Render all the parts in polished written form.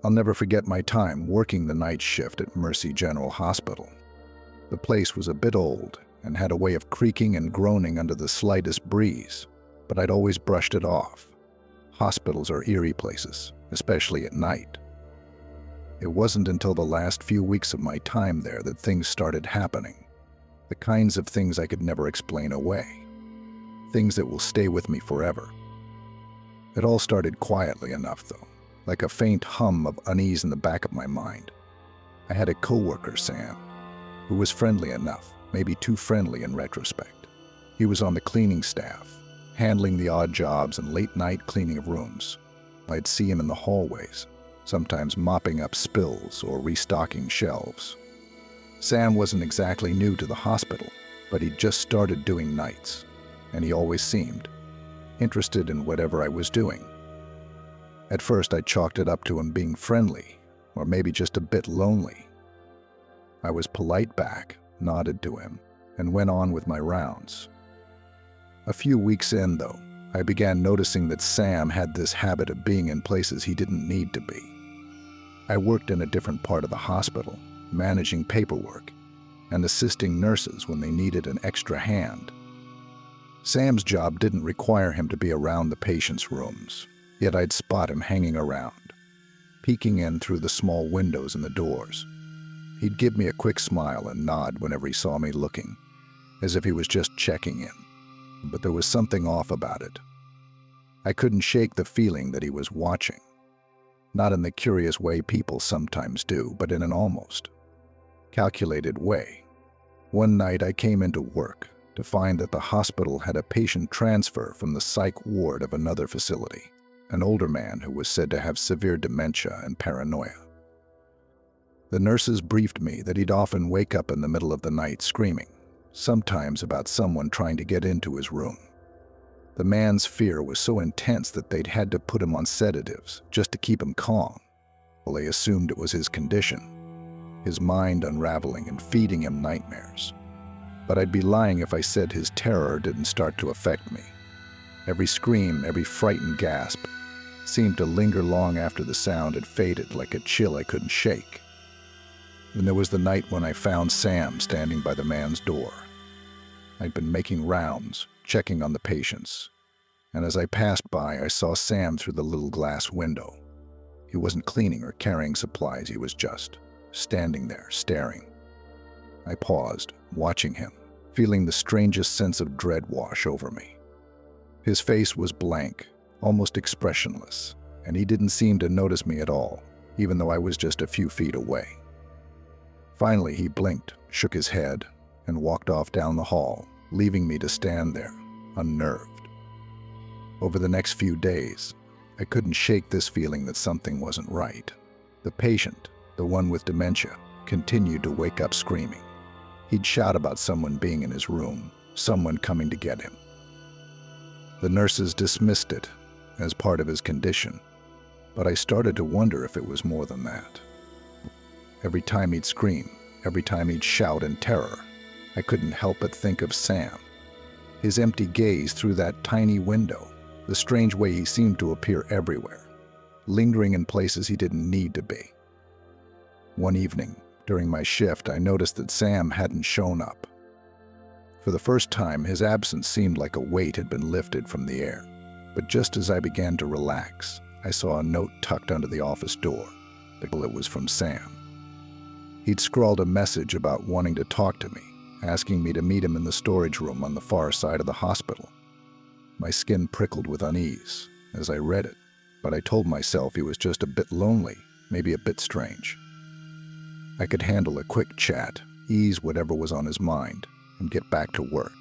I'll never forget my time working the night shift at Mercy General Hospital. The place was a bit old and had a way of creaking and groaning under the slightest breeze, but I'd always brushed it off. Hospitals are eerie places, especially at night. It wasn't until the last few weeks of my time there that things started happening. The kinds of things I could never explain away. Things that will stay with me forever. It all started quietly enough, though, like a faint hum of unease in the back of my mind. I had a coworker, Sam, who was friendly enough, maybe too friendly in retrospect. He was on the cleaning staff, handling the odd jobs and late-night cleaning of rooms. I'd see him in the hallways, sometimes mopping up spills or restocking shelves. Sam wasn't exactly new to the hospital, but he'd just started doing nights, and he always seemed interested in whatever I was doing. At first, I chalked it up to him being friendly, or maybe just a bit lonely. I was polite back, nodded to him, and went on with my rounds. A few weeks in, though, I began noticing that Sam had this habit of being in places he didn't need to be. I worked in a different part of the hospital, managing paperwork and assisting nurses when they needed an extra hand. Sam's job didn't require him to be around the patients' rooms, yet I'd spot him hanging around, peeking in through the small windows in the doors. He'd give me a quick smile and nod whenever he saw me looking, as if he was just checking in. But there was something off about it. I couldn't shake the feeling that he was watching. Not in the curious way people sometimes do, but in an almost calculated way. One night I came into work to find that the hospital had a patient transfer from the psych ward of another facility, an older man who was said to have severe dementia and paranoia. The nurses briefed me that he'd often wake up in the middle of the night screaming, sometimes about someone trying to get into his room. The man's fear was so intense that they'd had to put him on sedatives just to keep him calm. Well, they assumed it was his condition, his mind unraveling and feeding him nightmares. But I'd be lying if I said his terror didn't start to affect me. Every scream, every frightened gasp seemed to linger long after the sound had faded, like a chill I couldn't shake. Then there was the night when I found Sam standing by the man's door. I'd been making rounds, checking on the patients, and as I passed by, I saw Sam through the little glass window. He wasn't cleaning or carrying supplies, he was just standing there, staring. I paused, watching him, feeling the strangest sense of dread wash over me. His face was blank, almost expressionless, and he didn't seem to notice me at all, even though I was just a few feet away. Finally, he blinked, shook his head, and walked off down the hall, leaving me to stand there, unnerved. Over the next few days, I couldn't shake this feeling that something wasn't right. The patient, the one with dementia, continued to wake up screaming. He'd shout about someone being in his room, someone coming to get him. The nurses dismissed it as part of his condition, but I started to wonder if it was more than that. Every time he'd scream, every time he'd shout in terror, I couldn't help but think of Sam. His empty gaze through that tiny window, the strange way he seemed to appear everywhere, lingering in places he didn't need to be. One evening, during my shift, I noticed that Sam hadn't shown up. For the first time, his absence seemed like a weight had been lifted from the air. But just as I began to relax, I saw a note tucked under the office door. It was from Sam. He'd scrawled a message about wanting to talk to me, asking me to meet him in the storage room on the far side of the hospital. My skin prickled with unease as I read it, but I told myself he was just a bit lonely, maybe a bit strange. I could handle a quick chat, ease whatever was on his mind, and get back to work.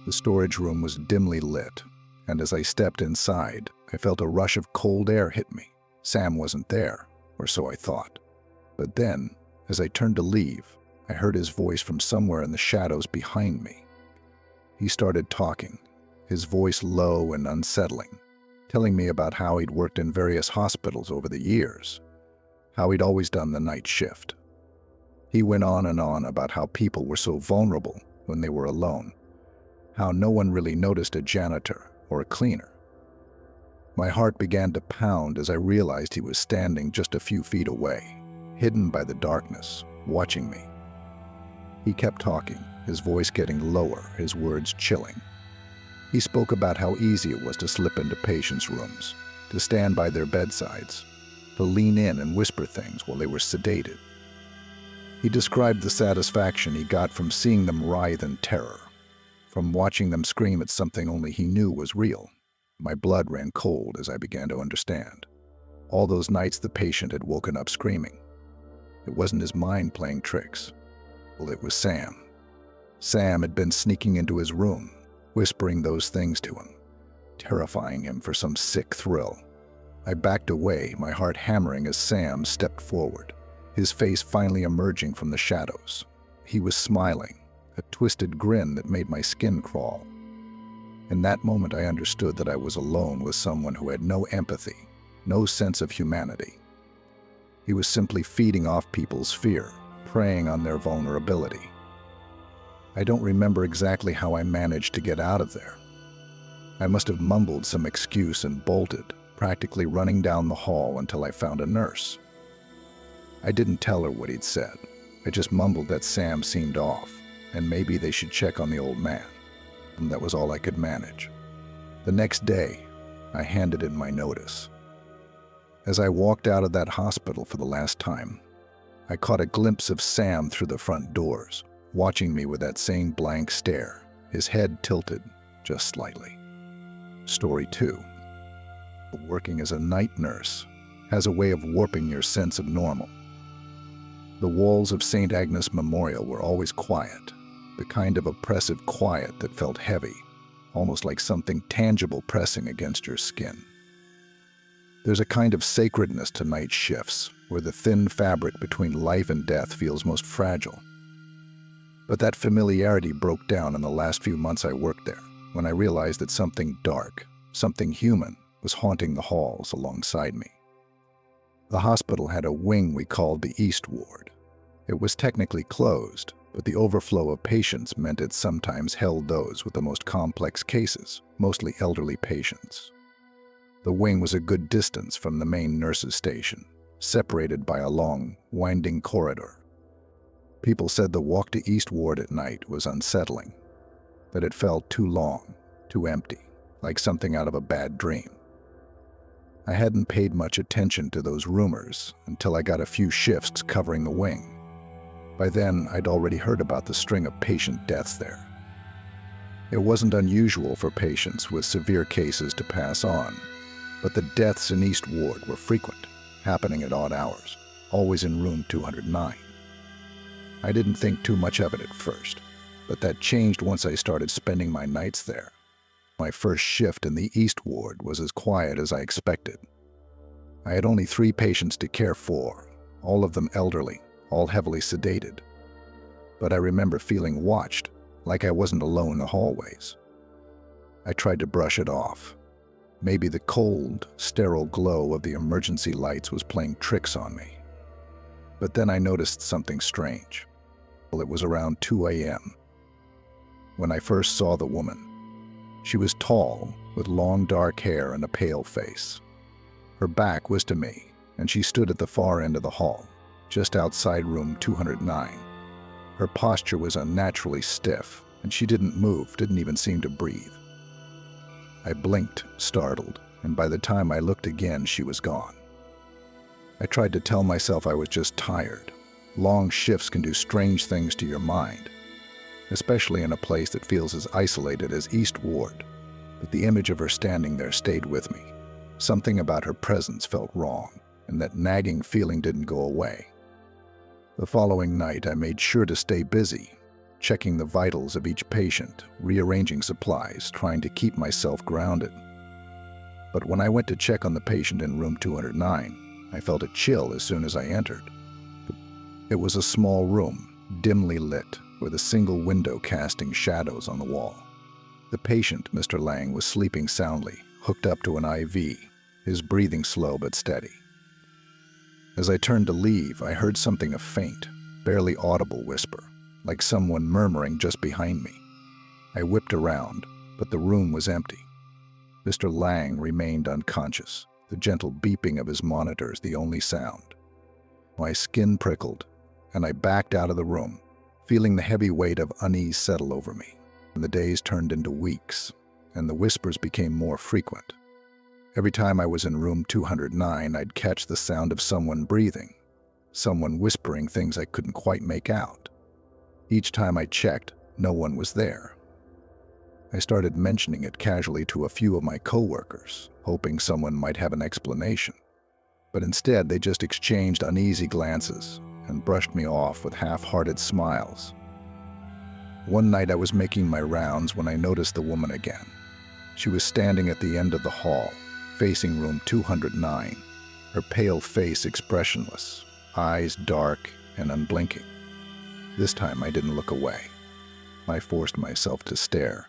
The storage room was dimly lit, and as I stepped inside, I felt a rush of cold air hit me. Sam wasn't there, or so I thought. But then, as I turned to leave, I heard his voice from somewhere in the shadows behind me. He started talking, his voice low and unsettling, telling me about how he'd worked in various hospitals over the years, how he'd always done the night shift. He went on and on about how people were so vulnerable when they were alone, how no one really noticed a janitor or a cleaner. My heart began to pound as I realized he was standing just a few feet away, hidden by the darkness, watching me. He kept talking, his voice getting lower, his words chilling. He spoke about how easy it was to slip into patients' rooms, to stand by their bedsides, to lean in and whisper things while they were sedated. He described the satisfaction he got from seeing them writhe in terror, from watching them scream at something only he knew was real. My blood ran cold as I began to understand. All those nights the patient had woken up screaming. It wasn't his mind playing tricks. Well, it was Sam. Sam had been sneaking into his room, whispering those things to him, terrifying him for some sick thrill. I backed away, my heart hammering as Sam stepped forward, his face finally emerging from the shadows. He was smiling, a twisted grin that made my skin crawl. In that moment, I understood that I was alone with someone who had no empathy, no sense of humanity. He was simply feeding off people's fear, preying on their vulnerability. I don't remember exactly how I managed to get out of there. I must have mumbled some excuse and bolted, practically running down the hall until I found a nurse. I didn't tell her what he'd said. I just mumbled that Sam seemed off, and maybe they should check on the old man. And that was all I could manage. The next day, I handed in my notice. As I walked out of that hospital for the last time, I caught a glimpse of Sam through the front doors, watching me with that same blank stare, his head tilted just slightly. Story 2. Working as a night nurse has a way of warping your sense of normal. The walls of St. Agnes Memorial were always quiet, the kind of oppressive quiet that felt heavy, almost like something tangible pressing against your skin. There's a kind of sacredness to night shifts, where the thin fabric between life and death feels most fragile. But that familiarity broke down in the last few months I worked there, when I realized that something dark, something human, was haunting the halls alongside me. The hospital had a wing we called the East Ward. It was technically closed, but the overflow of patients meant it sometimes held those with the most complex cases, mostly elderly patients. The wing was a good distance from the main nurses' station, separated by a long, winding corridor. People said the walk to East Ward at night was unsettling, that it felt too long, too empty, like something out of a bad dream. I hadn't paid much attention to those rumors until I got a few shifts covering the wing. By then, I'd already heard about the string of patient deaths there. It wasn't unusual for patients with severe cases to pass on, but the deaths in East Ward were frequent, happening at odd hours, always in room 209. I didn't think too much of it at first, but that changed once I started spending my nights there. My first shift in the East Ward was as quiet as I expected. I had only 3 patients to care for, all of them elderly, all heavily sedated. But I remember feeling watched, like I wasn't alone in the hallways. I tried to brush it off. Maybe the cold, sterile glow of the emergency lights was playing tricks on me. But then I noticed something strange. Well, it was around 2 a.m. when I first saw the woman. She was tall, with long dark hair and a pale face. Her back was to me, and she stood at the far end of the hall, just outside room 209. Her posture was unnaturally stiff, and she didn't move, didn't even seem to breathe. I blinked, startled, and by the time I looked again, she was gone. I tried to tell myself I was just tired. Long shifts can do strange things to your mind, especially in a place that feels as isolated as East Ward. But the image of her standing there stayed with me. Something about her presence felt wrong, and that nagging feeling didn't go away. The following night, I made sure to stay busy, checking the vitals of each patient, rearranging supplies, trying to keep myself grounded. But when I went to check on the patient in room 209, I felt a chill as soon as I entered. It was a small room, dimly lit, with a single window casting shadows on the wall. The patient, Mr. Lang, was sleeping soundly, hooked up to an IV, his breathing slow but steady. As I turned to leave, I heard something a faint, barely audible whisper, like someone murmuring just behind me. I whipped around, but the room was empty. Mr. Lang remained unconscious, the gentle beeping of his monitors the only sound. My skin prickled, and I backed out of the room, feeling the heavy weight of unease settle over me. And the days turned into weeks, and the whispers became more frequent. Every time I was in room 209, I'd catch the sound of someone breathing, someone whispering things I couldn't quite make out. Each time I checked, no one was there. I started mentioning it casually to a few of my coworkers, hoping someone might have an explanation. But instead, they just exchanged uneasy glances and brushed me off with half-hearted smiles. One night I was making my rounds when I noticed the woman again. She was standing at the end of the hall, facing room 209, her pale face expressionless, eyes dark and unblinking. This time I didn't look away. I forced myself to stare,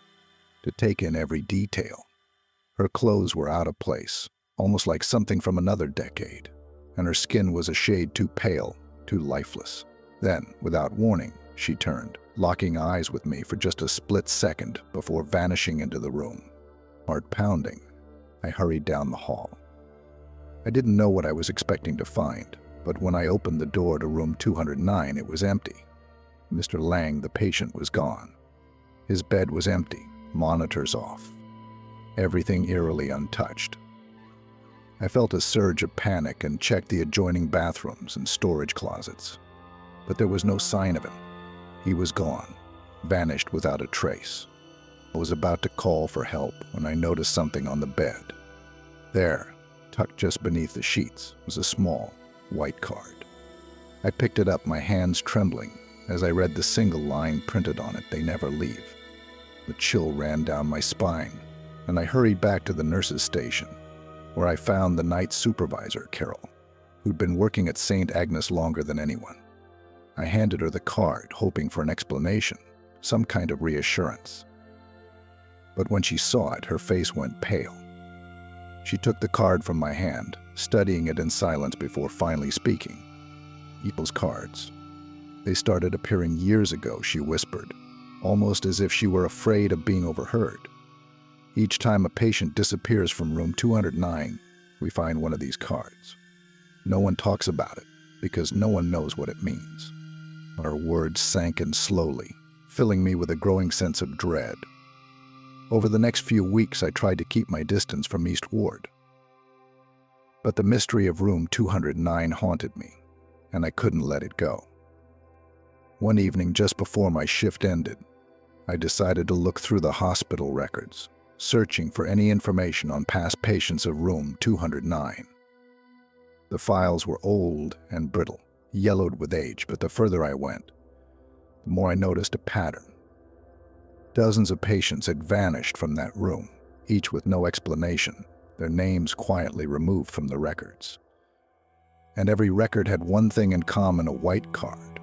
to take in every detail. Her clothes were out of place, almost like something from another decade, and her skin was a shade too pale, too lifeless. Then, without warning, she turned, locking eyes with me for just a split second before vanishing into the room. Heart pounding, I hurried down the hall. I didn't know what I was expecting to find, but when I opened the door to room 209, it was empty. Mr. Lang, the patient, was gone. His bed was empty, monitors off, everything eerily untouched. I felt a surge of panic and checked the adjoining bathrooms and storage closets. But there was no sign of him. He was gone, vanished without a trace. I was about to call for help when I noticed something on the bed. There, tucked just beneath the sheets, was a small, white card. I picked it up, my hands trembling, as I read the single line printed on it, "They never leave." The chill ran down my spine, and I hurried back to the nurse's station, where I found the night supervisor, Carol, who'd been working at St. Agnes longer than anyone. I handed her the card, hoping for an explanation, some kind of reassurance. But when she saw it, her face went pale. She took the card from my hand, studying it in silence before finally speaking. "Equals cards. They started appearing years ago," she whispered, almost as if she were afraid of being overheard. "Each time a patient disappears from room 209, we find one of these cards. No one talks about it, because no one knows what it means." Her words sank in slowly, filling me with a growing sense of dread. Over the next few weeks, I tried to keep my distance from East Ward. But the mystery of room 209 haunted me, and I couldn't let it go. One evening, just before my shift ended, I decided to look through the hospital records, searching for any information on past patients of room 209. The files were old and brittle, yellowed with age, but the further I went, the more I noticed a pattern. Dozens of patients had vanished from that room, each with no explanation, their names quietly removed from the records. And every record had one thing in common: a white card,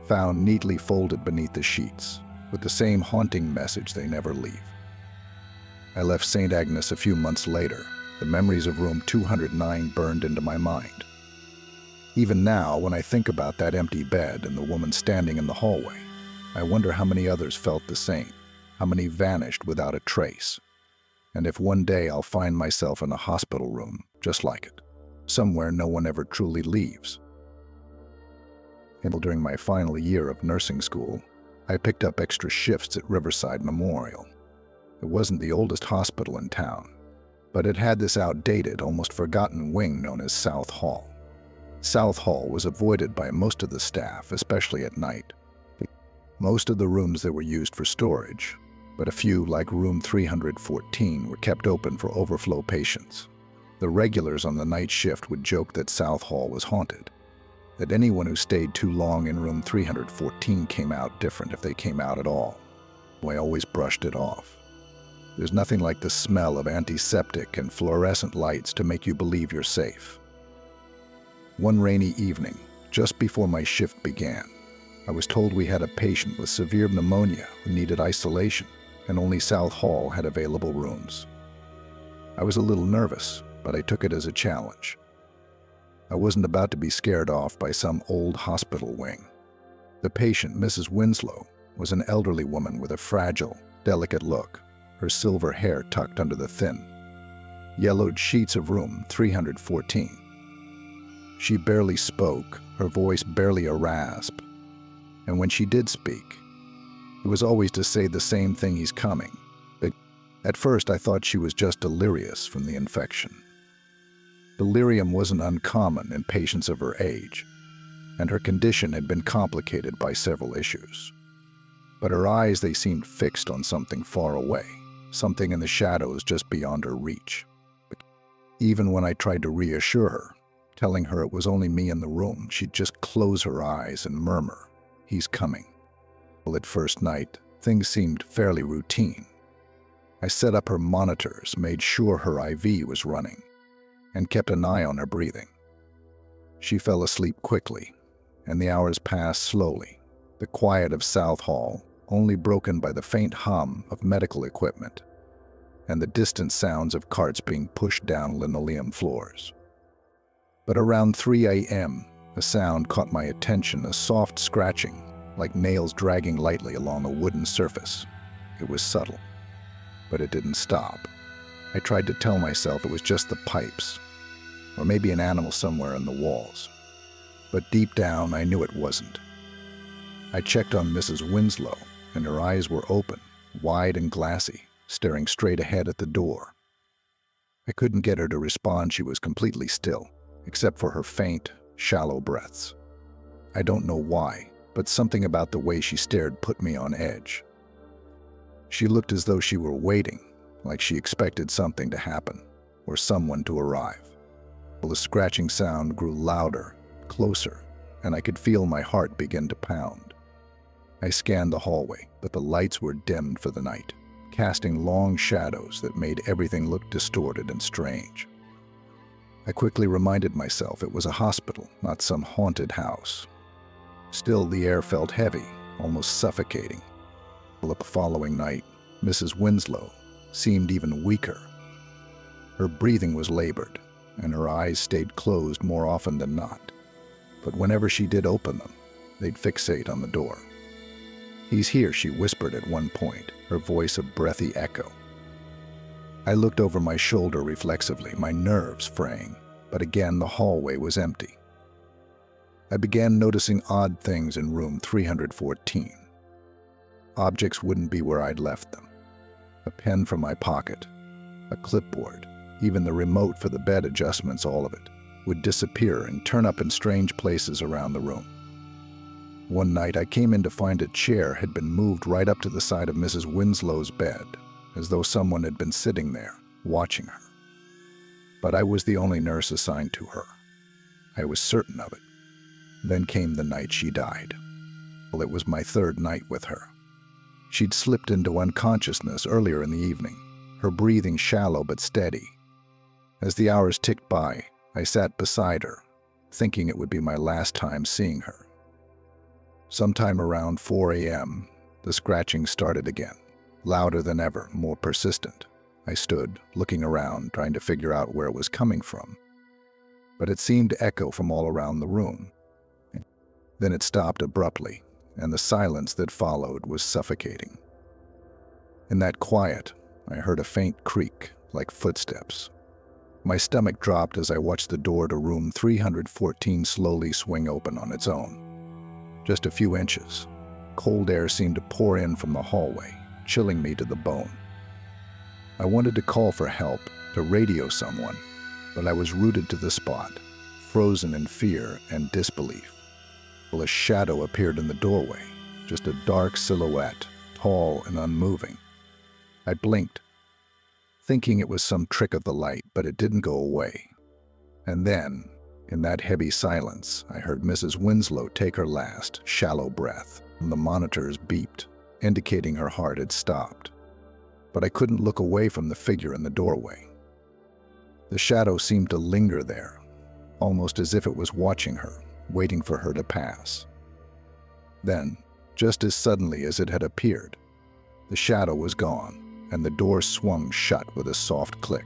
found neatly folded beneath the sheets, with the same haunting message: "They never leave." I left St. Agnes a few months later. The memories of room 209 burned into my mind. Even now, when I think about that empty bed and the woman standing in the hallway, I wonder how many others felt the same, how many vanished without a trace, and if one day I'll find myself in a hospital room just like it, somewhere no one ever truly leaves. During my final year of nursing school, I picked up extra shifts at Riverside Memorial. It wasn't the oldest hospital in town, but it had this outdated, almost forgotten wing known as South Hall. South Hall was avoided by most of the staff, especially at night. Most of the rooms there were used for storage, but a few, like room 314, were kept open for overflow patients. The regulars on the night shift would joke that South Hall was haunted, that anyone who stayed too long in room 314 came out different if they came out at all. I always brushed it off. There's nothing like the smell of antiseptic and fluorescent lights to make you believe you're safe. One rainy evening, just before my shift began, I was told we had a patient with severe pneumonia who needed isolation, and only South Hall had available rooms. I was a little nervous, but I took it as a challenge. I wasn't about to be scared off by some old hospital wing. The patient, Mrs. Winslow, was an elderly woman with a fragile, delicate look, her silver hair tucked under the thin, yellowed sheets of room 314. She barely spoke, her voice barely a rasp. And when she did speak, it was always to say the same thing: he's coming. At first, I thought she was just delirious from the infection. Delirium wasn't uncommon in patients of her age, and her condition had been complicated by several issues. But her eyes, they seemed fixed on something far away, something in the shadows just beyond her reach. Even when I tried to reassure her, telling her it was only me in the room, she'd just close her eyes and murmur, "He's coming." Well, at first night, things seemed fairly routine. I set up her monitors, made sure her IV was running, and kept an eye on her breathing. She fell asleep quickly, and the hours passed slowly, the quiet of South Hall only broken by the faint hum of medical equipment and the distant sounds of carts being pushed down linoleum floors. But around 3 a.m., a sound caught my attention, a soft scratching, like nails dragging lightly along a wooden surface. It was subtle, but it didn't stop. I tried to tell myself it was just the pipes, or maybe an animal somewhere in the walls. But deep down, I knew it wasn't. I checked on Mrs. Winslow, and her eyes were open, wide and glassy, staring straight ahead at the door. I couldn't get her to respond. She was completely still, except for her faint, shallow breaths. I don't know why, but something about the way she stared put me on edge. She looked as though she were waiting, like she expected something to happen, or someone to arrive. The scratching sound grew louder, closer, and I could feel my heart begin to pound. I scanned the hallway, but the lights were dimmed for the night, casting long shadows that made everything look distorted and strange. I quickly reminded myself it was a hospital, not some haunted house. Still, the air felt heavy, almost suffocating. The following night, Mrs. Winslow seemed even weaker. Her breathing was labored, and her eyes stayed closed more often than not. But whenever she did open them, they'd fixate on the door. "He's here," she whispered at one point, her voice a breathy echo. I looked over my shoulder reflexively, my nerves fraying, but again the hallway was empty. I began noticing odd things in room 314. Objects wouldn't be where I'd left them. A pen from my pocket, a clipboard, even the remote for the bed adjustments, all of it, would disappear and turn up in strange places around the room. One night I came in to find a chair had been moved right up to the side of Mrs. Winslow's bed, as though someone had been sitting there, watching her. But I was the only nurse assigned to her. I was certain of it. Then came the night she died. Well, it was my third night with her. She'd slipped into unconsciousness earlier in the evening, her breathing shallow but steady. As the hours ticked by, I sat beside her, thinking it would be my last time seeing her. Sometime around 4 a.m., the scratching started again, louder than ever, more persistent. I stood, looking around, trying to figure out where it was coming from. But it seemed to echo from all around the room. Then it stopped abruptly, and the silence that followed was suffocating. In that quiet, I heard a faint creak, like footsteps. My stomach dropped as I watched the door to room 314 slowly swing open on its own. Just a few inches. Cold air seemed to pour in from the hallway, chilling me to the bone. I wanted to call for help, to radio someone, but I was rooted to the spot, frozen in fear and disbelief. A shadow appeared in the doorway, just a dark silhouette, tall and unmoving. I blinked, thinking it was some trick of the light, but it didn't go away. And then, in that heavy silence, I heard Mrs. Winslow take her last, shallow breath, and the monitors beeped, indicating her heart had stopped. But I couldn't look away from the figure in the doorway. The shadow seemed to linger there, almost as if it was watching her, waiting for her to pass. Then, just as suddenly as it had appeared, the shadow was gone, and the door swung shut with a soft click.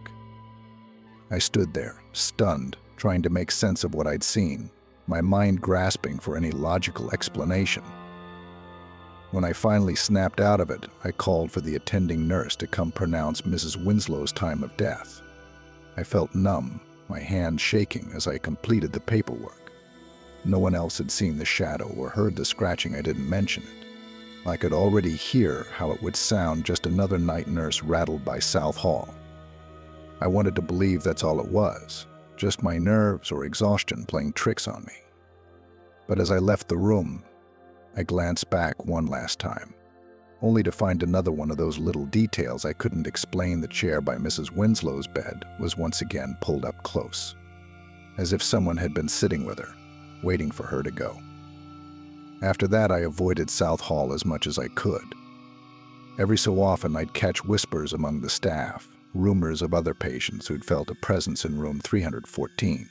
I stood there, stunned, trying to make sense of what I'd seen, my mind grasping for any logical explanation. When I finally snapped out of it, I called for the attending nurse to come pronounce Mrs. Winslow's time of death. I felt numb, my hand shaking as I completed the paperwork. No one else had seen the shadow or heard the scratching. I didn't mention it. I could already hear how it would sound, just another night nurse rattled by South Hall. I wanted to believe that's all it was, just my nerves or exhaustion playing tricks on me. But as I left the room, I glanced back one last time, only to find another one of those little details I couldn't explain. The chair by Mrs. Winslow's bed was once again pulled up close, as if someone had been sitting with her, waiting for her to go. After that, I avoided South Hall as much as I could. Every so often, I'd catch whispers among the staff, rumors of other patients who'd felt a presence in room 314,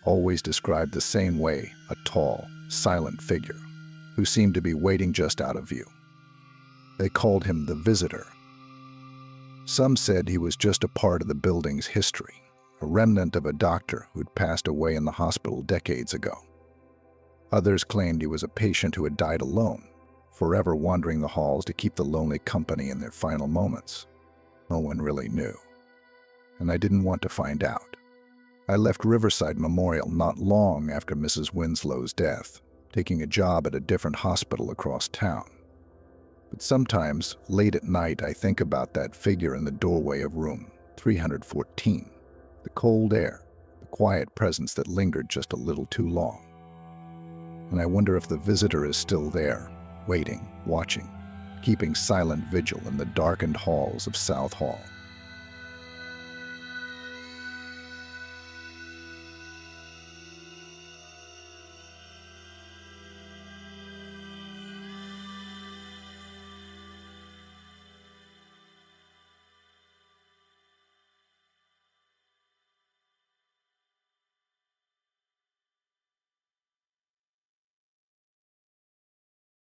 always described the same way: a tall, silent figure who seemed to be waiting just out of view. They called him the Visitor. Some said he was just a part of the building's history, a remnant of a doctor who'd passed away in the hospital decades ago. Others claimed he was a patient who had died alone, forever wandering the halls to keep the lonely company in their final moments. No one really knew, and I didn't want to find out. I left Riverside Memorial not long after Mrs. Winslow's death, taking a job at a different hospital across town. But sometimes, late at night, I think about that figure in the doorway of room 314, the cold air, the quiet presence that lingered just a little too long. And I wonder if the Visitor is still there, waiting, watching, keeping silent vigil in the darkened halls of South Hall.